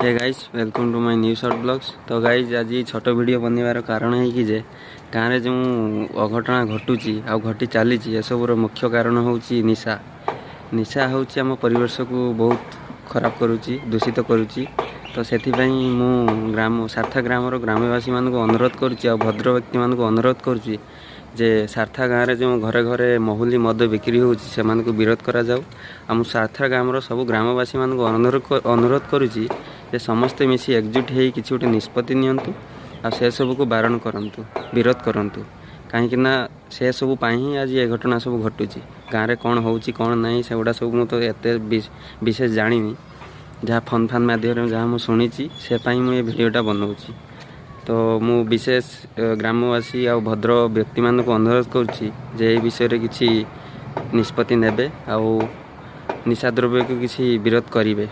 Hey guys welcome to my new short blogs. तो guys आज छोट वीडियो बनवार कारण है कि जे गाँव में जो अघटना घटुची आ घटी चली एसबूर मुख्य कारण हूँ निशा। निशा हूँ आम परिवेश को बहुत खराब करुच्ची दूषित करुच्ची। तो से ग्राम सारथा ग्रामर ग्रामवासी मान अनुरोध करुच्ची भद्र व्यक्ति मान अनुरोध करुच्ची जे सारथा गाँव में जो घरे घरे महुली मद बिक्री होती विरोध करा जाऊ। आम सारथा ग्रामर सब ग्रामवासी मान अनुरोध करुच्ची जे समस्ते मिसी एकजुट हो कि गोटे निष्पत्ति नियंतु आ से सब को बारण करंतु विरोध करंतु कहीं से सब ही आज ये घटना सब घटुची। गाँव में कौन हो कौन नहीं से गुड़ा सब मुझे एत विशेष जानी जहाँ फोन फान माध्यम जहाँ मुझे शुणी से मुझे भिडटा बनाऊँगी। तो मु विशेष ग्रामवासी आ भद्र व्यक्ति मान को अनुरोध करुच्ची जे विषय रे किसी निष्पत्ति नेबे आ निशा द्रव्य को किसी विरोध करेंगे।